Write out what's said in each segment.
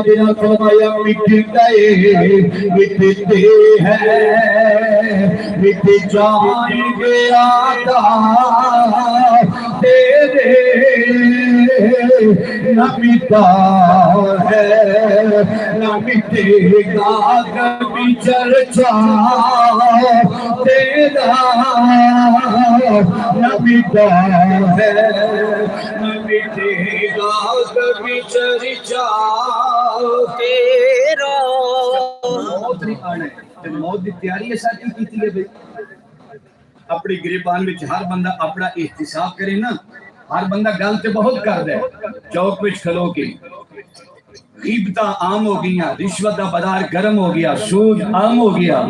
جنا فرمایا مٹ گئے مٹتے ہیں مٹ جائیں گے آقا تیرے نہ مٹا ہے نہ مٹے گا کبھی چرچا تیرا نہ مٹا ہے نہ مٹے گا کبھی چرچا تیرا موت نہیں آنا ہے موت کی تیاری ہے ساتھی کی ہے بھائی اپنی گریبان میں ہر بندہ اپنا احتساب کرے نا ہر بندہ گل تے بہت کر دے چوک وچ کھلو کے غیبتاں عام ہو گئیاں رشوت دا بازار گرم ہو گیا سود عام ہو گیا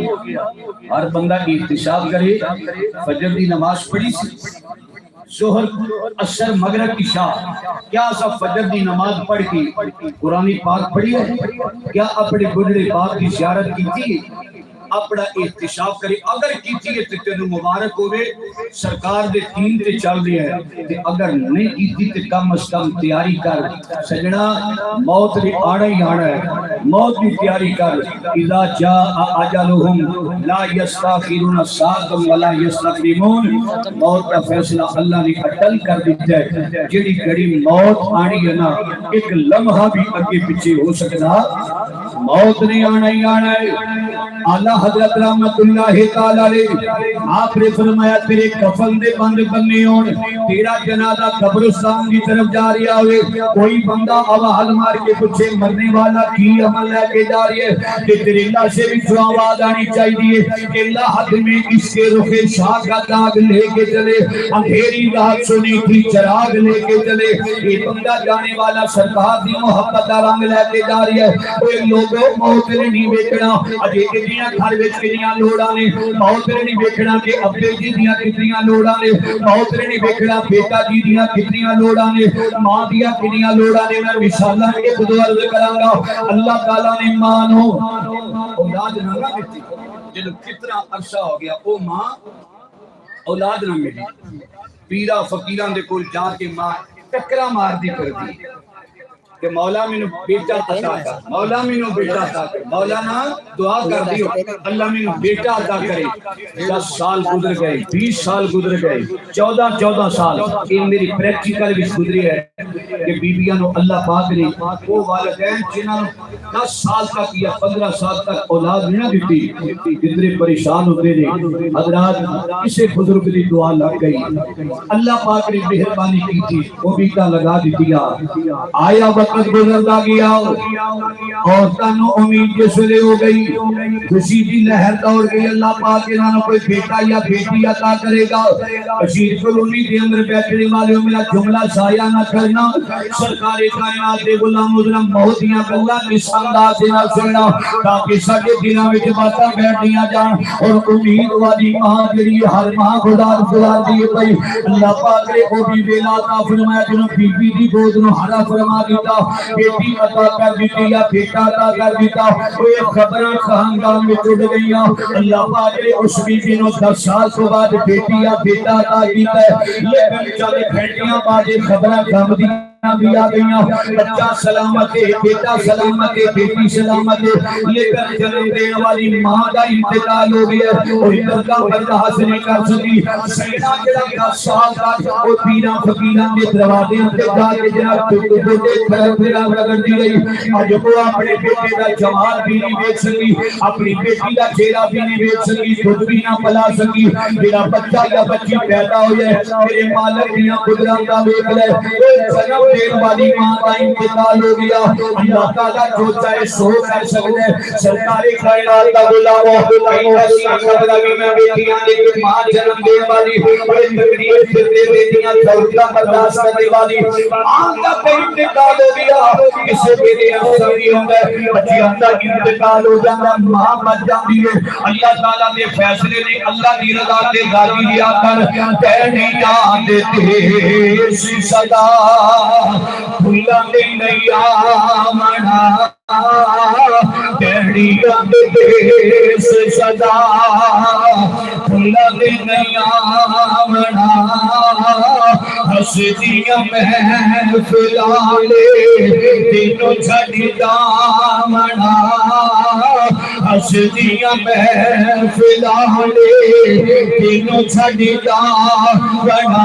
ہر بندہ احتساب کرے فجر دی نماز پڑھی سی ظہر عصر مغرب عشاء کیا سب فجر دی نماز پڑھ کے قرآن پاک پڑھی ہے کیا اپنے بڑھڑے باپ کی زیارت کی تھی اپنا احتساب کرے اگر کیتی ہے تے تینوں مبارک ہوئے سرکار دے دین تے چل رہی ہے تے اگر نہیں کیتی تے کم از کم تیاری کر سجنا موت بھی آنا ہی آنا ہے موت کی تیاری کر اذا جاء اجلهم لا يستاخرون ساعة ولا يستقدمون موت کا فیصلہ اللہ نے اٹل کر دیتا ہے جڑی گھڑی موت آنی ہے نا ایک لمحہ بھی اگے پیچھے ہو سکتا موت نہیں آنا ہی آنا ہے اعلیٰ حضرت رحمت اللہ تعالی علیہ آپ نے فرمایا تیرے کفن دے بند کرنے ہون تیرا جنازہ قبرستان کی طرف جا رہا ہوئے کوئی بندہ آواز مار کے پوچھے مرنے والا کی عمل لے کے جا رہی ہے کہ تیرے اللہ سے بھی جو آواز آنی چاہیے کہ اللہ حد میں اس کے رخ شاہ کا داغ لے کے چلے اندھیری رات سنی تھی چراغ لے کے چلے یہ بندہ جانے والا سرکار دی محبت کا رنگ لے کے جا رہی ہے کوئی لوگوں موت نے نہیں بیچنا اجے کتنیاں گھر وچ کتنیاں لوڑاں نے موت نے نہیں ویکھنا کہ ابے جی دیاں کتنیاں لوڑاں نے موت نے نہیں ویکھنا بیٹا جی دیاں کتنیاں لوڑاں نے ماں دیاں کتنیاں لوڑاں نے میں مثالاں ایک دو عرض کراں گا اللہ تعالی نے ماں نو اولاد نہ دتی جدوں کتنا عرصہ ہو گیا او ماں اولاد نہ ملی پیرا فقیراں دے کول جا کے ماں ٹکرا مار دی کردی کہ مولا مینوں بیٹا عطا کر مولا مینوں بیٹا عطا کر مولانا دعا کر دیو اللہ مینوں بیٹا عطا کرے 10 سال گزر گئے 20 سال گزر گئے 14 سال یہ میری پریکٹیکل بھی گزری ہے کہ بیبیاں نو اللہ پاک نے وہ والدین جنہاں 10 سال تک یا 15 سال تک اولاد نہ دیتی کتنے پریشان ہوتے ہیں حضرات کسے بزرگ دی دعا لگ گئی اللہ پاک نے مہربانی کی تھی وہ بیٹا لگا دی دیا آیا وقت گزرتا گیا اور تنو امید جسلے ہو گئی خوشی دی لہر دوڑ گئی اللہ پاک انہوں کوئی بیٹا یا بیٹی عطا کرے گا بشیر کلونی کے اندر بیٹھنے والے میرا جملہ سایہ نہ کرنا سرکار کائنات دے غلام مظلم بہتیاں اللہ کی انداز سے نہ سننا تاکہ سارے دنوں میں باتاں بیٹھ دیا جان اور امید والی ماں جڑی ہر ماں گزار دیے پئی اللہ پاک نے وہ بھی ویلا عطا فرمایا جنوں بی بی دی گود نو ہرا فرما دیتا بیٹی عطا کر دیتی یا بیٹا عطا کر دیتا وہ خبراں خاندان میں جڑ گئیاں اللہ پاک نے اس بی بی نو 10 سال تو بعد بیٹی یا بیٹا عطا کیتا ہے لیکن چند گھنٹیاں بعد خبراں کم دی بھی آ گئیاں بچہ سلامت ہے بیٹا سلامت ہے بیٹی سلامت ہے لیکن جنم دینے والی ماں کا انتقال ہو گیا اور ادھر کا برداشت نہیں کر سکی سینا جڑا 10 سال تک وہ پیرا فقیراں دے دروازے تے جا کے جناب ٹوٹے طرف پھرا رگڑ دی گئی اج وہ اپنے بیٹے دا جمال بھی نہیں دیکھ سکی اپنی بیٹی دا چہرہ بھی نہیں دیکھ سکی خود بھی نہ پلا سکی میرا بچہ یا بچی پیدا ہو جائے میرے مالک دیاں قدرت دا دیکھ لے جنم دین والی ماں کا انتقال ہو گیا اللہ تعالیٰ جو چاہے سو کر سکتے سرکار کائنات کا غلام کئی ایسی خبر بھی میں بیٹیاں لیکن ماں جنم دین والی بڑے تکلیف پھرتے بیٹیاں چوتھا برداشت کرنے والی ماں کا کوئی انتقال ہو گیا کسے میرے افسر بھی ہوں گے بچیاں کا انتقال ہو جانا ماں مر جاتی ہے اللہ تعالیٰ نے فیصلے نے اللہ کی رضا سے غازی دیا کر کہنے یاد تیری صدا بھولا نہیں آمنا تیری یاد دیس صدا بھولا نہیں آمنا ہسدیاں محفلانے تینوں چھڑی دامنا ہسدیاں محفلانے تینوں چھڑی دامنا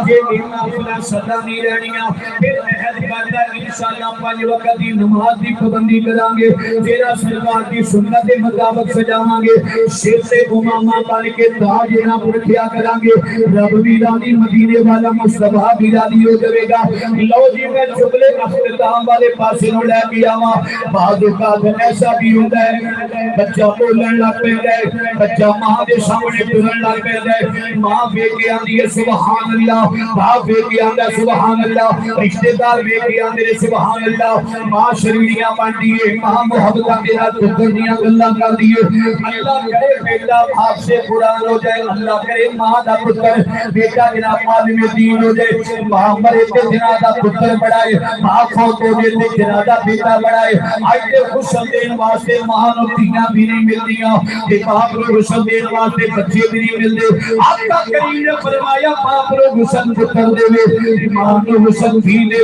یہ محفلہ صدا نہیں رہنیاں پھر عہد کرتا انشاءاللہ 5 وقت کی نماز کی پابندی کرانگے تیرا سرکار کی سنت مطابق سجاواں گے سر سے امامہ بن کے تاج نہ پرکھیا کرانگے رب بھی راضی مدینے والا مصطفیٰ بھی راضی ہو جائے گا لو جی میں جملے اختتام والے پاسے نو لے کے آواں بعض اوقات ایسا بھی ہوتا ہے بچہ بولن لگ پیندا ہے بچہ ماں دے سامنے ٹرن لگ پیندا ہے ماں ویکھ کے آندی ہے سبحان اللہ باپ ویکھ کے آندا سبحان اللہ رشتہ دار ویکھ کے آندے سبحان اللہ ماں شریریاں بنتی ہے ماں محبتاں دے نال دنیا گلاں کردی ہے اللہ کرے بیٹا باپ سے قرآن ہو جائے اللہ کرے ماں دا پتر بیٹا جناب عالم دین ہو جائے ماں مرے تے جناب دا پتر بڑھائے ماں فوت ہو جائے تے جناب دا بیٹا بڑھائے اج تے خوشی دین واسطے ماں نوں دھیاں بھی نہیں ملدیاں تے باپ نوں خوشی دین واسطے بچے بھی نہیں ملدے آقا کریم نے فرمایا باپ نوں حسن پتر دے ماں نوں حسن بھی دے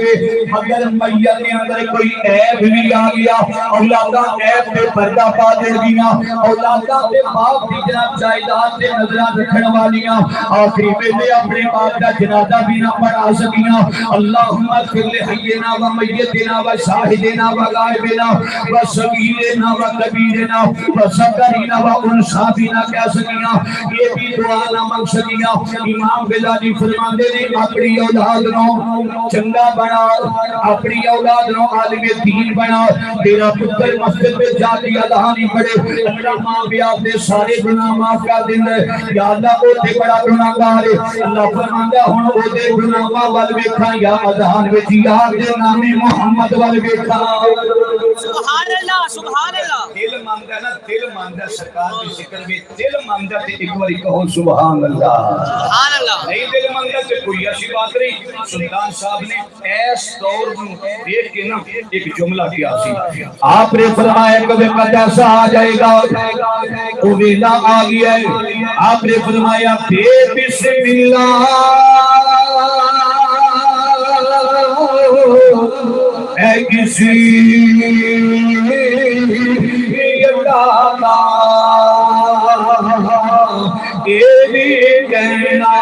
مگر میت دے اندر کوئی عیب بھی آ گیا اولاداں عیب تے پردہ پا دے گیاں اولاداں تے باپ دی جناب جائیداد تے نظراں رکھن والیاں آخری ویلے اپنے باپ دا جنازہ بھی نہ پڑھا سکیاں اللہم اغفر لحینا و میتنا و شاہدنا و غائبنا و صغیرنا و کبیرنا و ذکرنا و انثینا بھی نہ کہہ سکیاں یہ بھی دعا نہ مانگ سکیاں امام غزالی فرماندے نے اپنی اولاد نو چنگا بنا اپنی اولاد نو عالم دین بنا تیرا پتر مسجد میں جا کے اذان نہیں پڑے اللہ ماں باپ دے سارے گناہ معاف کر دیندا ہے یا اللہ او تے بڑا گناہگار ہے اللہ فرماندا ہن او دے گناہاں ول ویکھاں یا اذان وچ یار دے نام محمد ول ویکھاں سبحان اللہ دل مانگدا نا دل مانگدا سرکار دی ذکر میں دل مانگدا تے ایک باری کہو سبحان اللہ نہیں دل مانگدا تے کوئی ایسی بات نہیں سلطان صاحب نے ایس دور نوں دیکھ کے نا ایک جملہ کیا سی آپ نے فرمایا کبھی ایسا آ جائے گا وہ ویلا آ گیا ہے آپ نے فرمایا بے بسم اللہ اے کسی یہ بھی کہنا